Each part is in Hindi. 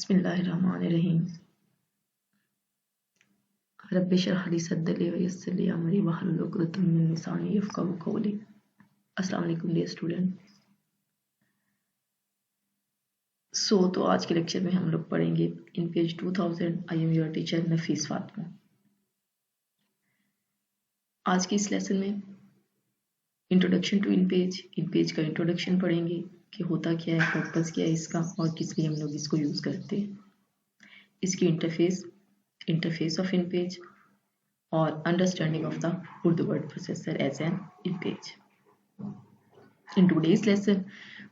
बिस्मिल्लाहिर्रहमानिर्रहीम। रब्बि इश्रह ली सदरी व यस्सिर ली अमरी वहलुल उक़दतम मिन लिसानी यफ़क़हू क़ौली। अस्सलाम वालेकुम डियर स्टूडेंट। तो आज के लेक्चर में हम लोग पढ़ेंगे InPage 2000 I am your teacher Nafees Fatima. आज के इस लेसन में इंट्रोडक्शन टू इन पेज का इंट्रोडक्शन पढ़ेंगे कि होता क्या है, पर्पस क्या है इसका और किस लिए हम लोग इसको यूज़ करते हैं, इसकी इंटरफेस ऑफ इन पेज और understanding of the Urdu word processor as an in page. In today's lesson,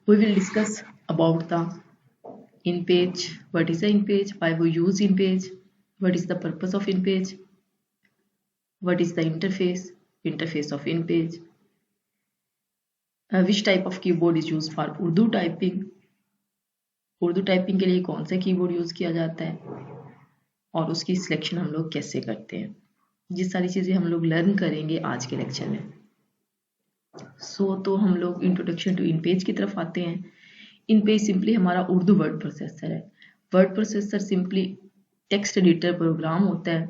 we will discuss about the in page. What is the in page? Why we use in page? What is the purpose of in page? What is the interface of in page? Which type of keyboard is used for Urdu typing? Urdu typing के लिए कौन सा कीबोर्ड यूज किया जाता है और उसकी सिलेक्शन हम लोग कैसे करते हैं, ये सारी चीजें हम लोग लर्न करेंगे आज के लेक्चर में। तो हम लोग इंट्रोडक्शन टू इन पेज की तरफ आते हैं। इन पेज सिंपली हमारा उर्दू वर्ड प्रोसेसर है। Word processor simply text editor program होता है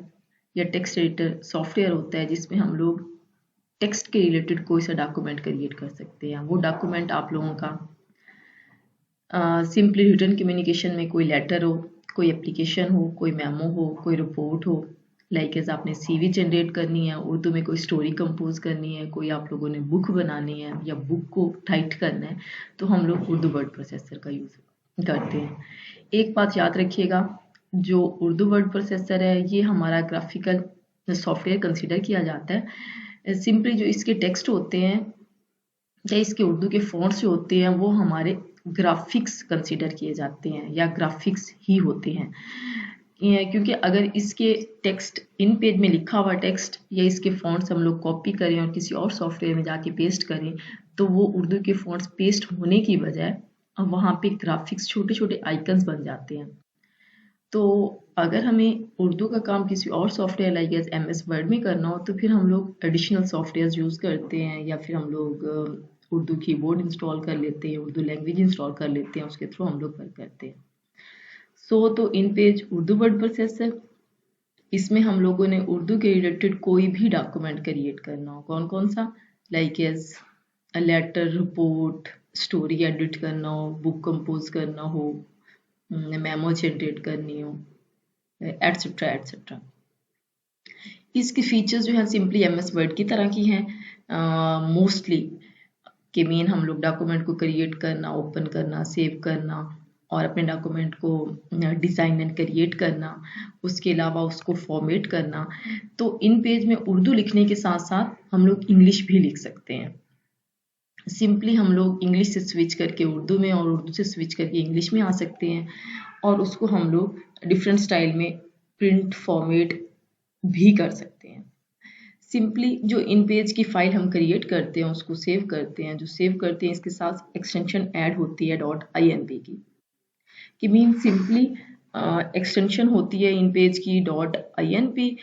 या टेक्स्ट एडिटर सॉफ्टवेयर होता है जिसमें हम लोग टेक्स्ट के रिलेटेड कोई सा डॉक्यूमेंट क्रिएट कर सकते हैं। वो डॉक्यूमेंट आप लोगों का सिंपली रिटन कम्युनिकेशन में कोई लेटर हो, कोई एप्लीकेशन हो, कोई मेमो हो, कोई रिपोर्ट हो, लाइक एज आपने सीवी जनरेट करनी है, उर्दू में कोई स्टोरी कंपोज करनी है, कोई आप लोगों ने बुक बनानी है या बुक को टाइट करना है, तो हम लोग उर्दू वर्ड प्रोसेसर का यूज़ करते हैं। एक बात याद रखिएगा, जो उर्दू वर्ड प्रोसेसर है ये हमारा ग्राफिकल सॉफ्टवेयर कंसिडर किया जाता है। सिंपली जो इसके टेक्स्ट होते हैं या इसके उर्दू के फॉन्ट्स जो होते हैं वो हमारे ग्राफिक्स कंसिडर किए जाते हैं या ग्राफिक्स ही होते हैं, क्योंकि अगर इसके टेक्स्ट इन पेज में लिखा हुआ टेक्स्ट या इसके फॉन्ट्स हम लोग कॉपी करें और किसी और सॉफ्टवेयर में जाके पेस्ट करें तो वो उर्दू के फॉन्ट्स पेस्ट होने की बजाय अब वहाँ पे ग्राफिक्स छोटे छोटे आइकन्स बन जाते हैं। तो अगर हमें उर्दू का काम किसी और software like as MS word में करना हो तो फिर हम लोग एडिशनल सॉफ्टवेयर यूज़ करते हैं या फिर हम लोग उर्दू कीबोर्ड इंस्टॉल कर लेते हैं, उर्दू लैंग्वेज इंस्टॉल कर लेते हैं, उसके थ्रू हम लोग वर्क करते हैं। तो इन पेज उर्दू वर्ड प्रोसेसर, इसमें हम लोगों ने उर्दू के रिलेटेड कोई भी डॉक्यूमेंट क्रिएट करना हो, कौन कौन सा, like as letter, report, story edit करना हो, बुक कंपोज करना हो, मेमो जनरेट करनी हो, एटसेट्रा एटसेट्रा। इसके फीचर्स जो है सिंपली MS वर्ड की तरह की हैं मोस्टली, कि मेन हम लोग डॉक्यूमेंट को क्रिएट करना, ओपन करना, सेव करना और अपने डॉक्यूमेंट को डिज़ाइन एंड क्रिएट करना, उसके अलावा उसको फॉर्मेट करना। तो इन पेज में उर्दू लिखने के साथ साथ हम लोग इंग्लिश भी लिख सकते हैं। सिंपली हम लोग इंग्लिश से स्विच करके उर्दू में और उर्दू से स्विच करके इंग्लिश में आ सकते हैं और उसको हम लोग डिफरेंट स्टाइल में प्रिंट फॉर्मेट भी कर सकते हैं। सिंपली जो इन पेज की फाइल हम क्रिएट करते हैं उसको सेव करते हैं, जो सेव करते हैं इसके साथ एक्सटेंशन ऐड होती है .inp की, कि मीन सिंपली एक्सटेंशन होती है इन पेज की .inp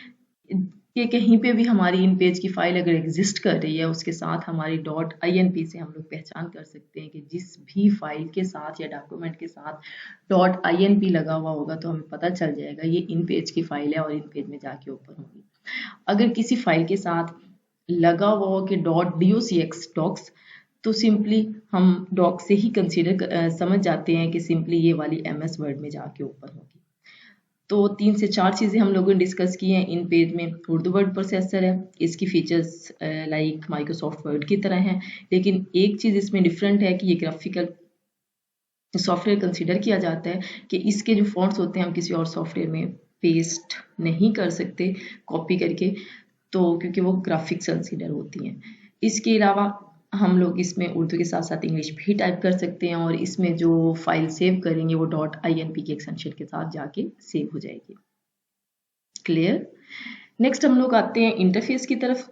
कि कहीं पे भी हमारी इन पेज की फाइल अगर एग्जिस्ट कर रही है उसके साथ हमारी .inp से हम लोग पहचान कर सकते हैं कि जिस भी फाइल के साथ या डॉक्यूमेंट के साथ .inp लगा हुआ होगा तो हमें पता चल जाएगा ये इन पेज की फाइल है और इन पेज में जाके ओपन होगी। अगर किसी फाइल के साथ लगा हुआ हो कि .docx डॉक्स, तो सिंपली हम डॉक से ही कंसीडर समझ जाते हैं कि सिंपली ये वाली MS वर्ड में जाके ओपन होगी। तो 3 से 4 चीज़ें हम लोगों ने डिस्कस की हैं इन पेज में। उर्दू वर्ड प्रोसेसर है, इसकी फीचर्स लाइक माइक्रोसॉफ्ट वर्ड की तरह हैं, लेकिन एक चीज़ इसमें डिफरेंट है कि ये ग्राफिकल सॉफ्टवेयर कंसीडर किया जाता है कि इसके जो फॉन्ट्स होते हैं हम किसी और सॉफ्टवेयर में पेस्ट नहीं कर सकते कॉपी करके, तो क्योंकि वो ग्राफिक्स कंसीडर होती हैं। इसके अलावा हम लोग इसमें उर्दू के साथ साथ इंग्लिश भी टाइप कर सकते हैं और इसमें जो फाइल सेव करेंगे वो .inp के एक्सटेंशन के साथ जाके सेव हो जाएगी। क्लियर। नेक्स्ट हम लोग आते हैं इंटरफेस की तरफ।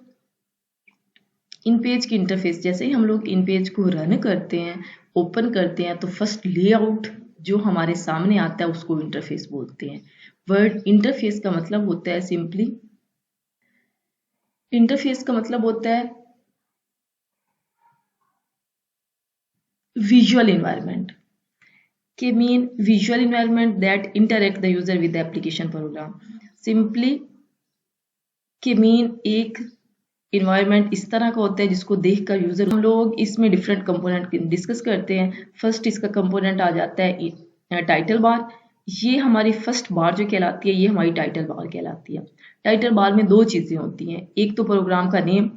इन पेज की इंटरफेस, जैसे ही हम लोग इन पेज को रन करते हैं, ओपन करते हैं, तो फर्स्ट लेआउट जो हमारे सामने आता है उसको इंटरफेस बोलते हैं। वर्ड इंटरफेस का मतलब होता है सिंपली, इंटरफेस का मतलब होता है विजुअल एनवायरनमेंट। के mean visual environment that interact the user with the application program. Simply के मीन एक इन्वायरमेंट इस तरह का होता है जिसको देखकर यूजर, हम लोग इसमें डिफरेंट कंपोनेंट डिस्कस करते हैं। फर्स्ट इसका कंपोनेंट आ जाता है टाइटल बार। ये हमारी फर्स्ट बार जो कहलाती है ये हमारी टाइटल बार कहलाती है। टाइटल बार में दो चीजें होती हैं, एक तो प्रोग्राम का name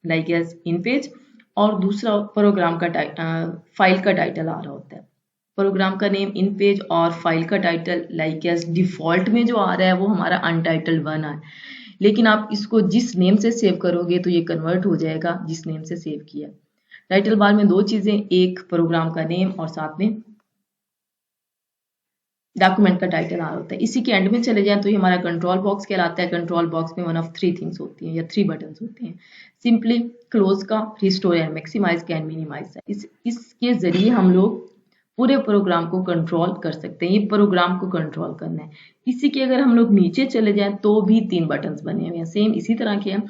like as InPage, और दूसरा प्रोग्राम का फाइल का टाइटल आ रहा होता है। प्रोग्राम का नेम इन पेज और फाइल का टाइटल लाइक एज डिफॉल्ट में जो आ रहा है वो हमारा अनटाइटल्ड 1 है, लेकिन आप इसको जिस नेम से सेव करोगे तो ये कन्वर्ट हो जाएगा जिस नेम से सेव किया। टाइटल बार में दो चीजें, एक प्रोग्राम का नेम और साथ में डॉक्यूमेंट का टाइटल आ रहा होता है। इसी के एंड में चले जाएं तो ये हमारा कंट्रोल बॉक्स कहलाता है। कंट्रोल बॉक्स में 1 ऑफ 3 थिंग्स होती हैं या 3 बटन्स होते हैं। सिंपली क्लोज का, रिस्टोर एंड मैक्सिमाइज का एंड मिनिमाइज का। इसके जरिए हम लोग पूरे प्रोग्राम को कंट्रोल कर सकते हैं। ये प्रोग्राम को कंट्रोल करना है। इसी के अगर हम लोग नीचे चले जाएं तो भी 3 बटन्स बने हुए हैं सेम इसी तरह के हैं,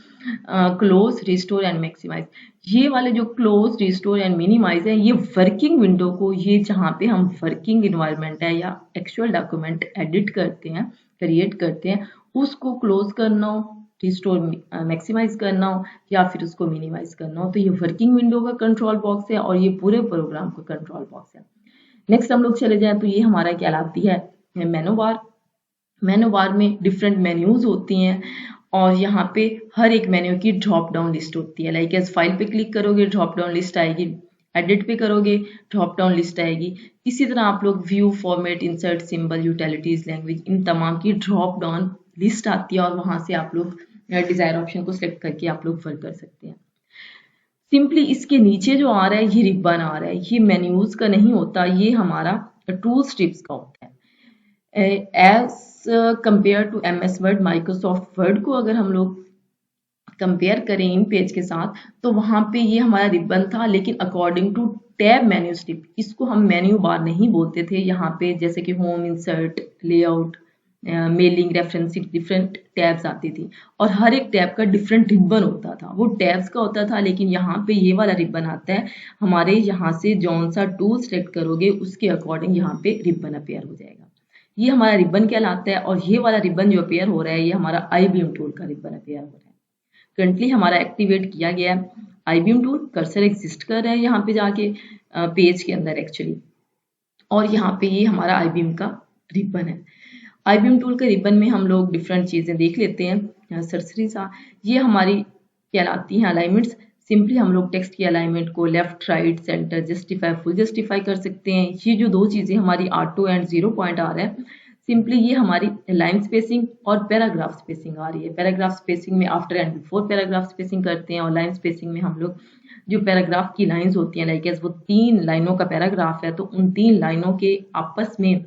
क्लोज, रिस्टोर एंड मैक्सिमाइज। ये वाले जो क्लोज, रिस्टोर एंड मिनिमाइज है ये वर्किंग विंडो को, ये जहाँ पे हम वर्किंग इन्वायरमेंट है या एक्चुअल डॉक्यूमेंट एडिट करते हैं, क्रिएट करते हैं, उसको क्लोज करना हो, रिस्टोर मैक्सिमाइज करना हो या फिर उसको मिनिमाइज करना हो, तो ये वर्किंग विंडो का कंट्रोल बॉक्स है और ये पूरे प्रोग्राम का कंट्रोल बॉक्स है। नेक्स्ट हम लोग चले जाएं तो ये हमारा कहलाती है मेनू बार। मेनू बार में डिफरेंट मेन्यूज होती हैं और यहाँ पे हर एक मेन्यू की ड्रॉप डाउन लिस्ट होती है। लाइक एज फाइल पे क्लिक करोगे ड्रॉप डाउन लिस्ट आएगी, एडिट पे करोगे ड्रॉप डाउन लिस्ट आएगी। इसी तरह आप लोग view, format, insert, symbol, utilities, language, इन तमाम की ड्रॉप डाउन लिस्ट आती है और वहां से आप लोग डिजायर ऑप्शन को सिलेक्ट करके आप लोग वर्क कर सकते हैं। सिंपली इसके नीचे जो आ रहा है ये रिबन आ रहा है, ये मेन्यूज का नहीं होता, ये हमारा टूल्स टिप्स का होता है। As compare to MS word, Microsoft word को अगर हम लोग कंपेयर करें इन पेज के साथ तो वहां पे ये हमारा रिबन था, लेकिन according to tab menu tip, इसको हम मेन्यू बार नहीं बोलते थे। यहाँ पे जैसे कि home, insert, layout, mailing, referencing, different tabs आती थी और हर एक टैब का डिफरेंट रिबन होता था, वो टैब्स का होता था। लेकिन यहाँ पे ये वाला रिबन आता है, हमारे यहाँ से जौन सा टूल सेलेक्ट करोगे उसके अकॉर्डिंग यहाँ पे रिबन अपेयर हो जाएगा। ये हमारा रिबन कहलाता है और ये वाला रिबन जो अपेयर हो रहा है ये हमारा IBM टूल का रिबन अपेयर हो रहा है। करंटली हमारा एक्टिवेट किया गया है IBM टूल, कर्सर एग्जिस्ट कर रहा है यहाँ पे जाके पेज के अंदर एक्चुअली, और यहाँ पे ये हमारा IBM का रिबन है। IBM टूल के रिबन में हम लोग डिफरेंट चीजें देख लेते हैं। सरसरी सा ये हमारी कहलाती हैं अलाइनमेंट्स। सिंपली हम लोग टेक्स्ट की अलाइनमेंट को left, right, centre, justify, full justify कर सकते हैं। ये जो दो चीजें हमारी ऑटो एंड 0 पॉइंट आ रहा है, सिंपली ये हमारी लाइन स्पेसिंग और पैराग्राफ स्पेसिंग आ रही है। पैराग्राफ स्पेसिंग में after and before paragraph spacing करते हैं और लाइन स्पेसिंग में हम लोग जो पैराग्राफ की लाइंस होती हैं, लाइक वो 3 लाइनों का पैराग्राफ है तो उन 3 लाइनों के आपस में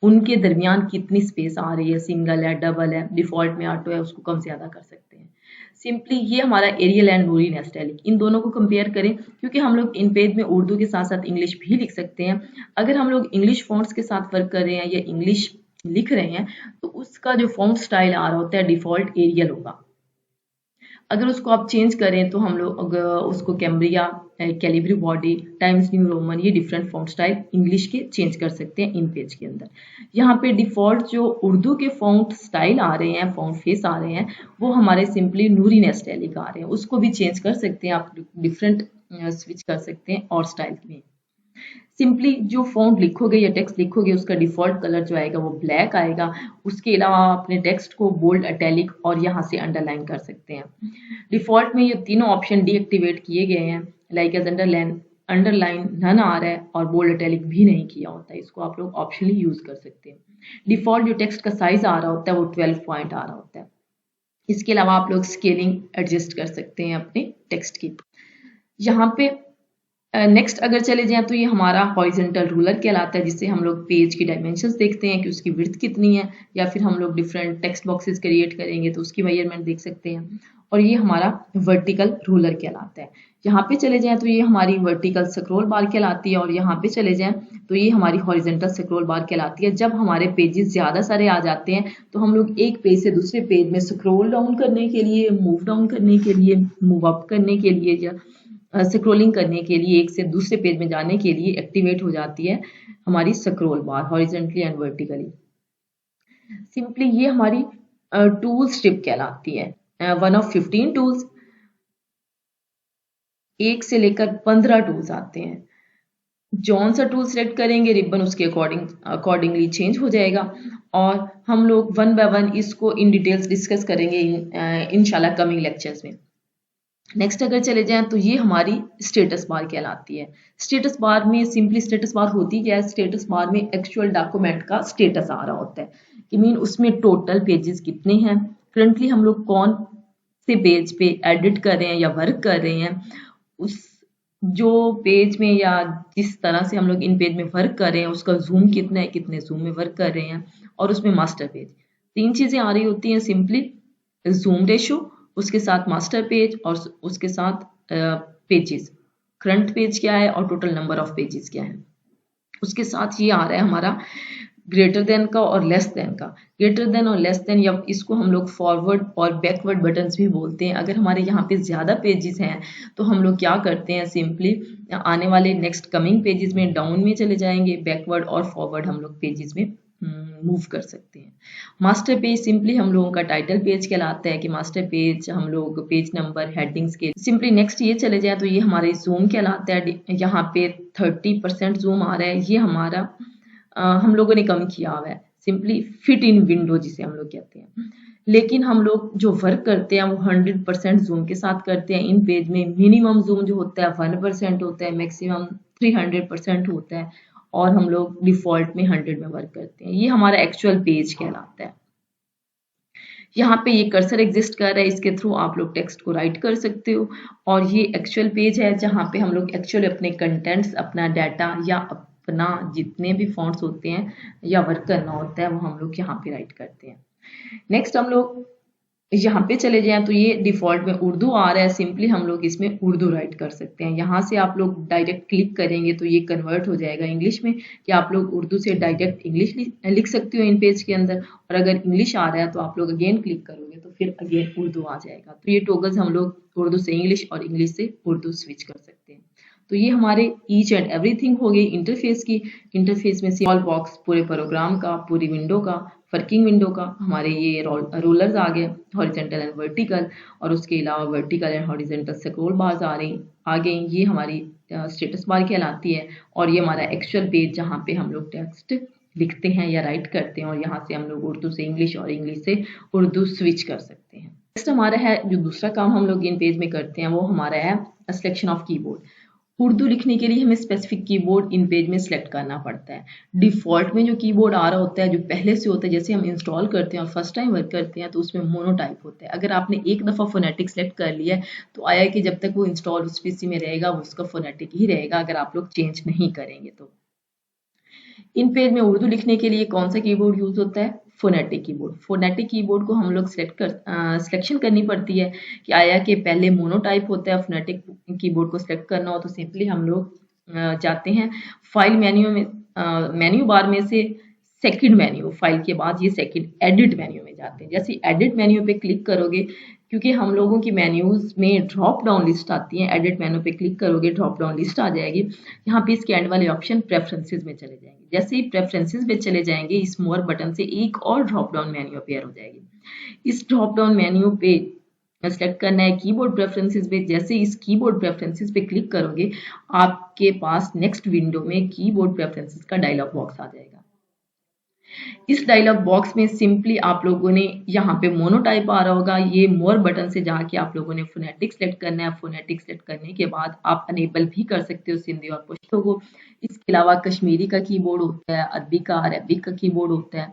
उनके दरमियान कितनी स्पेस आ रही है, सिंगल है, डबल है, डिफॉल्ट में ऑटो है, उसको कम ज्यादा कर सकते हैं। सिंपली ये हमारा एरियल एंड नूरी नेस्टैलिक, इन दोनों को कंपेयर करें क्योंकि हम लोग इन पेज में उर्दू के साथ साथ इंग्लिश भी लिख सकते हैं। अगर हम लोग इंग्लिश फॉन्ट्स के साथ वर्क कर रहे हैं या इंग्लिश लिख रहे हैं तो उसका जो फॉन्ट स्टाइल आ रहा होता है डिफॉल्ट एरियल होगा। अगर उसको आप चेंज करें तो हम लोग उसको Cambria, Calibri body, times new Roman, ये डिफरेंट फॉन्ट स्टाइल इंग्लिश के चेंज कर सकते हैं इन पेज के अंदर। यहाँ पे डिफॉल्ट जो उर्दू के फॉन्ट स्टाइल आ रहे हैं, फॉन्ट फेस आ रहे हैं, वो हमारे सिंपली नूरी नेस्टैलिक आ रहे हैं। उसको भी चेंज कर सकते हैं आप, डिफरेंट स्विच कर सकते हैं और स्टाइल में। सिंपली जो फॉन्ट लिखोगे या टेक्स्ट लिखोगे उसका डिफॉल्ट कलर जो आएगा वो ब्लैक आएगा। उसके अलावा आप अपने टेक्स्ट को बोल्ड, इटैलिक और यहाँ से अंडरलाइन कर सकते हैं। डिफॉल्ट में ये तीनों ऑप्शन डीएक्टिवेट किए गए हैं, लाइक एज अंडरलाइन नन आ रहा है और बोल्ड, इटैलिक भी नहीं किया होता है। इसको आप लोग ऑप्शनली यूज कर सकते हैं। डिफॉल्ट जो टेक्स्ट का साइज आ रहा होता है वो 12 पॉइंट आ रहा होता है। इसके अलावा आप लोग स्केलिंग एडजस्ट कर सकते हैं अपने टेक्स्ट की। यहाँ पे नेक्स्ट अगर चले जाएं तो ये हमारा हॉरिजॉन्टल रूलर कहलाता है, जिससे हम लोग पेज की डायमेंशंस देखते हैं कि उसकी विड्थ कितनी है, या फिर हम लोग डिफरेंट टेक्स्ट बॉक्सेस क्रिएट करेंगे तो उसकी मेजरमेंट देख सकते हैं। और ये हमारा वर्टिकल रूलर कहलाता है। यहाँ पे चले जाएं तो ये हमारी वर्टिकल स्क्रॉल बार कहलाती है और यहाँ पे चले जाएं तो ये हमारी हॉरिजॉन्टल स्क्रॉल बार कहलाती है। जब हमारे पेजेस ज्यादा सारे आ जाते हैं तो हम लोग एक पेज से दूसरे पेज में स्क्रॉल डाउन करने के लिए, मूव डाउन करने के लिए, मूव अप करने के लिए या स्क्रॉलिंग करने के लिए एक से दूसरे पेज में जाने के लिए एक्टिवेट हो जाती है हमारी scroll bar horizontally and vertically. Simply ये हमारी टूल स्ट्रिप कहलाती है। वन ऑफ 15 टूल्स, 1 से लेकर 15 टूल्स आते हैं। जौन सा टूल सेलेक्ट करेंगे रिबन उसके अकॉर्डिंगली चेंज हो जाएगा, और हम लोग वन बाय वन इसको इन डिटेल्स डिस्कस करेंगे इंशाल्लाह कमिंग लेक्चर्स में। नेक्स्ट अगर चले जाएं तो ये हमारी स्टेटस बार कहलाती है। स्टेटस बार में सिंपली स्टेटस बार होती क्या है, स्टेटस बार में एक्चुअल डॉक्यूमेंट का स्टेटस आ रहा होता है, कि मीन उसमें टोटल पेजेस कितने हैं, करंटली हम लोग कौन से पेज पे एडिट कर रहे हैं या वर्क कर रहे हैं, उस जो पेज में या जिस तरह से हम लोग इन पेज में वर्क कर रहे हैं उसका जूम कितना है, कितने जूम में वर्क कर रहे हैं, और उसमें मास्टर पेज। 3 चीजें आ रही होती हैं, सिंपली जूम रेशो, उसके साथ मास्टर पेज, और उसके साथ पेजेस, फ्रंट पेज क्या है और टोटल नंबर ऑफ पेजेस क्या है। उसके साथ ये आ रहा है हमारा ग्रेटर देन का और लेस देन का। ग्रेटर देन और लेस देन, या इसको हम लोग फॉरवर्ड और बैकवर्ड बटन्स भी बोलते हैं। अगर हमारे यहाँ पे ज़्यादा पेजेस हैं तो हम लोग क्या करते हैं, सिंपली आने वाले नेक्स्ट कमिंग पेजेस में डाउन में चले जाएंगे, बैकवर्ड और फॉरवर्ड हम लोग पेजेस में मूव कर सकते हैं। मास्टर पेज सिंपली हम लोगों का टाइटल पेज कहलाता है, कि मास्टर पेज हम लोग पेज नंबर हेडिंग्स के सिंपली। नेक्स्ट ये चले जाए तो ये हमारे जूम कहलाता है। यहाँ पे 30% जूम आ रहा है, ये हमारा हम लोगों ने कम किया हुआ है, सिंपली फिट इन विंडो जिसे हम लोग कहते हैं। लेकिन हम लोग जो वर्क करते हैं वो 100% जूम के साथ करते हैं। इन पेज में मिनिमम जूम जो होता है 1% होता है, मैक्सिमम 300% होता है, और हम लोग डिफॉल्ट में 100 में वर्क करते हैं। ये हमारा एक्चुअल पेज कहलाता है। यहाँ पे ये कर्सर एग्जिस्ट कर रहा है, इसके थ्रू आप लोग टेक्स्ट को राइट कर सकते हो, और ये एक्चुअल पेज है जहाँ पे हम लोग एक्चुअली अपने कंटेंट्स, अपना डाटा या अपना जितने भी फॉन्ट्स होते हैं या वर्क करना होता है वो हम लोग यहाँ पे राइट करते हैं। नेक्स्ट हम लोग यहाँ पे चले जाएं तो ये डिफॉल्ट में उर्दू आ रहा है, सिंपली हम लोग इसमें उर्दू राइट कर सकते हैं। यहाँ से आप लोग डायरेक्ट क्लिक करेंगे तो ये कन्वर्ट हो जाएगा इंग्लिश में, कि आप लोग उर्दू से डायरेक्ट इंग्लिश लिख सकते हो इन पेज के अंदर, और अगर इंग्लिश आ रहा है तो आप लोग अगेन क्लिक करोगे तो फिर अगेन उर्दू आ जाएगा। तो ये टॉगल्स हम लोग उर्दू से इंग्लिश और इंग्लिश से उर्दू स्विच कर सकते हैं। तो ये हमारे ईच एंड एवरीथिंग हो गई इंटरफेस की। इंटरफेस में स्मॉल बॉक्स पूरे प्रोग्राम का, पूरी विंडो का, वर्किंग विंडो का, हमारे ये रोलर्स आ गए हॉरिजेंटल एंड वर्टिकल, और उसके अलावा vertical and horizontal scroll bars आ गई। ये हमारी स्टेटस बार कहलाती है, और ये हमारा एक्चुअल पेज जहाँ पे हम लोग टेक्स्ट लिखते हैं या राइट करते हैं, और यहाँ से हम लोग उर्दू से इंग्लिश और इंग्लिश से उर्दू स्विच कर सकते हैं। नेक्स्ट हमारा है जो दूसरा काम हम लोग इन पेज में करते हैं वो हमारा है सिलेक्शन ऑफ कीबोर्ड। उर्दू लिखने के लिए हमें स्पेसिफिक कीबोर्ड इन पेज में सिलेक्ट करना पड़ता है। डिफॉल्ट में जो कीबोर्ड आ रहा होता है, जो पहले से होता है, जैसे हम इंस्टॉल करते हैं और फर्स्ट टाइम वर्क करते हैं तो उसमें मोनोटाइप होता है। अगर आपने एक दफ़ा फोनेटिक सेलेक्ट कर लिया है तो आया कि जब तक वो इंस्टॉल उस पीसी में रहेगा वो उसका फोनेटिक ही रहेगा, अगर आप लोग चेंज नहीं करेंगे तो। इन पेज में उर्दू लिखने के लिए कौन सा कीबोर्ड यूज होता है, फोनेटिक कीबोर्ड। फोनेटिक कीबोर्ड को हम लोग सिलेक्शन करनी पड़ती है, कि आया कि पहले मोनोटाइप होता है, फोनेटिक कीबोर्ड को सिलेक्ट करना हो तो सिंपली हम लोग जाते हैं फाइल मेन्यू में, मेन्यू बार में से सेकंड मेन्यू, फाइल के बाद ये सेकंड एडिट मेन्यू में जाते हैं। जैसे एडिट मेन्यू पे क्लिक करोगे, क्योंकि हम लोगों की मेन्यूज में ड्रॉप डाउन लिस्ट आती है, एडिट मेन्यू पे क्लिक करोगे ड्रॉप डाउन लिस्ट आ जाएगी। यहाँ पे इसके एंड वाले ऑप्शन प्रेफरेंसेस में चले जाएंगे। जैसे ही प्रेफरेंसेस में चले जाएंगे, इस मोर बटन से एक और ड्रॉप डाउन मेन्यू अपेयर हो जाएगी। इस ड्रॉप डाउन मेन्यू पे सेलेक्ट करना है कीबोर्ड प्रेफरेंसेस पे। जैसे इस कीबोर्ड प्रेफरेंसेस पे क्लिक करोगे, आपके पास नेक्स्ट विंडो में कीबोर्ड प्रेफरेंसेस का डायलॉग बॉक्स आ जाएगा। इस डायलॉग बॉक्स में सिंपली आप लोगों ने यहाँ पे मोनोटाइप आ रहा होगा, ये मोर बटन से जाके आप लोगों ने फोनेटिक सेलेक्ट करना है। फोनेटिक सेलेक्ट करने के बाद आप अनेबल भी कर सकते हो सिंधी और पश्तो को। इसके अलावा कश्मीरी का कीबोर्ड होता है, अरबिक का कीबोर्ड होता है,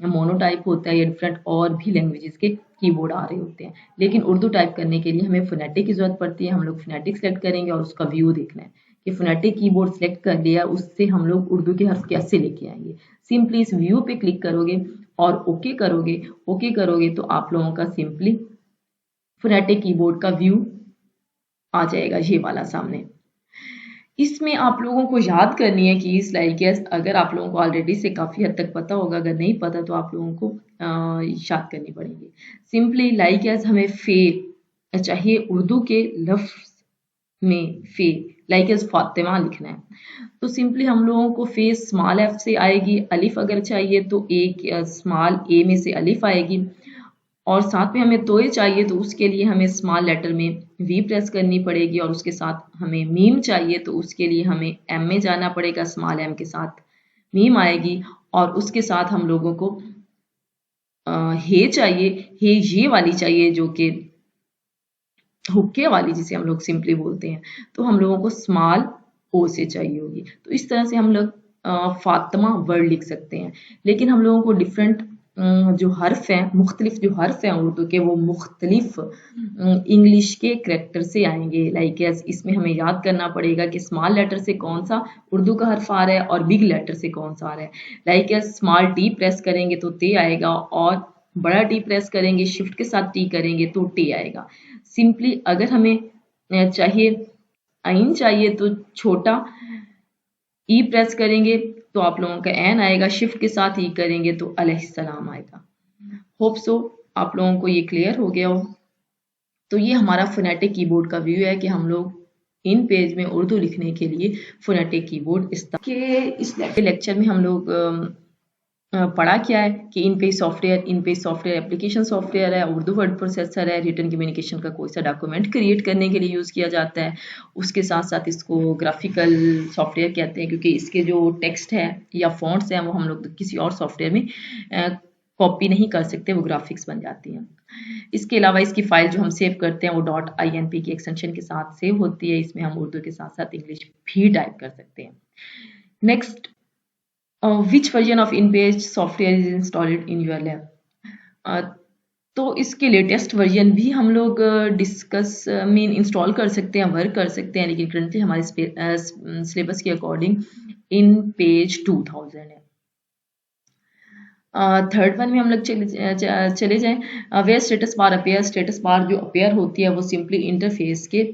मोनोटाइप होता है, या डिफरेंट और भी लैंग्वेजेस के कीबोर्ड आ रहे होते हैं। लेकिन उर्दू टाइप करने के लिए हमें फोनेटिक की जरूरत पड़ती है। हम लोग फोनेटिक सेलेक्ट करेंगे और उसका व्यू देखना है कि फोनेटिक कीबोर्ड सेलेक्ट कर लिया, उससे हम लोग उर्दू के हर्फ कैसे लेके आएंगे। सिंपली इस व्यू पे क्लिक करोगे और ओके करोगे तो आप लोगों का सिंपली फोनेटिक कीबोर्ड का व्यू आ जाएगा, ये वाला सामने। इसमें आप लोगों को याद करनी है कि इस लाइक एस, अगर आप लोगों को ऑलरेडी से काफ़ी हद तक पता होगा, अगर नहीं पता तो आप लोगों को याद करनी पड़ेगी। सिंपली लाइक एस हमें फे चाहिए, उर्दू के लफ्ज में फे लाइक एज फातिमा लिखना है, तो सिंपली हम लोगों को फेस स्मॉल एफ से आएगी, अलिफ अगर चाहिए तो एक स्मॉल ए में से अलिफ आएगी, और साथ में हमें तोए चाहिए तो उसके लिए हमें स्मॉल लेटर में वी प्रेस करनी पड़ेगी, और उसके साथ हमें मीम चाहिए तो उसके लिए हमें एम में जाना पड़ेगा, स्मॉल एम के साथ मीम आएगी, और उसके साथ हम लोगों को हे चाहिए, हे ये वाली चाहिए जो कि हुक्के वाली जिसे हम लोग सिंपली बोलते हैं, तो हम लोगों को स्मॉल ओ से चाहिए होगी। तो इस तरह से हम लोग फातिमा वर्ड लिख सकते हैं, लेकिन हम लोगों को डिफरेंट जो हर्फ हैं, मुख्तलिफ जो हर्फ हैं उर्दू के, वो मुख्तलिफ इंग्लिश के करेक्टर से आएंगे। लाइक एज इसमें हमें याद करना पड़ेगा कि स्मॉल लेटर से कौन सा उर्दू का हर्फ आ रहा है और बिग लेटर से कौन सा आ रहा है। Like as small T press करेंगे तो ते आएगा, और बड़ा टी प्रेस करेंगे, शिफ्ट के साथ टी करेंगे तो टी आएगा। सिंपली अगर हमें चाहिए आइन चाहिए तो छोटा ई प्रेस करेंगे तो आप लोगों का एन आएगा, शिफ्ट के साथ ई करेंगे तो अलैहिस्सलाम आएगा। होप सो आप लोगों को ये क्लियर हो गया हो। तो ये हमारा फोनेटिक कीबोर्ड का व्यू है कि हम लोग इन पेज में उर्दू लिखने के लिए फोनेटिक कीबोर्ड इस लेक्चर में हम लोग पढ़ा क्या है कि इन पेज सॉफ्टवेयर एप्लीकेशन सॉफ्टवेयर है, उर्दू वर्ड प्रोसेसर है, रिटन कम्युनिकेशन का कोई सा डॉक्यूमेंट क्रिएट करने के लिए यूज़ किया जाता है। उसके साथ साथ इसको ग्राफिकल सॉफ्टवेयर कहते हैं, क्योंकि इसके जो टेक्स्ट है या फॉन्ट्स हैं वो हम लोग किसी और सॉफ्टवेयर में कॉपी नहीं कर सकते, वो ग्राफिक्स बन जाती हैं। इसके अलावा इसकी फाइल जो हम सेव करते हैं वो .inp की एक्सटेंशन के साथ सेव होती है। इसमें हम उर्दू के साथ साथ इंग्लिश भी टाइप कर सकते हैं। Next, which version of InPage software is installed in your lab? तो इसके लेटेस्ट वर्जन भी हम लोग डिस्कस में इंस्टॉल कर सकते हैं, वर्क कर सकते हैं, लेकिन करंटली हमारे सिलेबस के अकॉर्डिंग InPage 2000 है। थर्ड वन में हम लोग चले जाएं। Where status bar appear, status bar जो अपेयर होती है वो सिंपली इंटरफेस के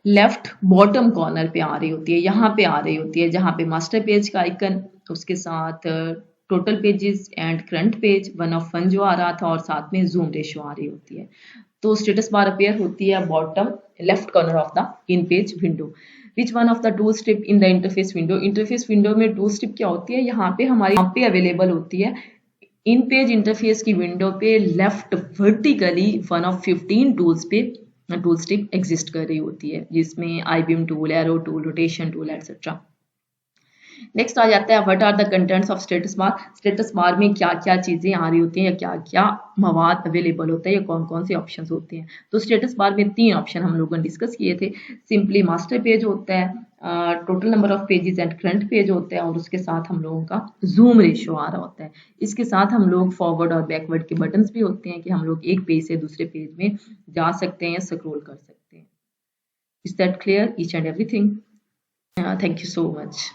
लेफ्ट बॉटम कॉर्नर पे आ रही होती है, यहाँ पे आ रही होती है, जहाँ पे मास्टर पेज का आइकन, उसके साथ total pages and current page 1/1 जो आ रहा था, और साथ में जूम रेशियो आ रही होती है। तो स्टेटस बार अपेयर होती है bottom left corner of the in page window. Which one of the tool strip in the interface window, interface window में टूल स्ट्रिप क्या होती है, यहाँ पे हमारे यहाँ पे अवेलेबल होती है इन पेज इंटरफेस की विंडो पे left vertically one of 15 tools पे टूल स्ट्रिप एग्जिस्ट कर रही होती है, जिसमें IBM tool, arrow tool, rotation tool etcetera. Next आ जाता है what are the contents of status bar. Status bar में क्या क्या चीजें आ रही होती हैं या क्या क्या मवाद अवेलेबल होता है या कौन कौन से ऑप्शन होते हैं। तो स्टेटस बार में 3 ऑप्शन हम लोगों ने डिस्कस किए थे। सिंपली मास्टर पेज होता है, total number of pages and current page होता है, और उसके साथ हम लोगों का जूम रेशियो आ रहा होता है। इसके साथ हम लोग फॉरवर्ड और बैकवर्ड के बटन्स भी होते हैं कि हम लोग एक पेज से दूसरे पेज में जा सकते हैं या स्क्रॉल कर सकते हैं। Is that clear each and everything? Thank you so much.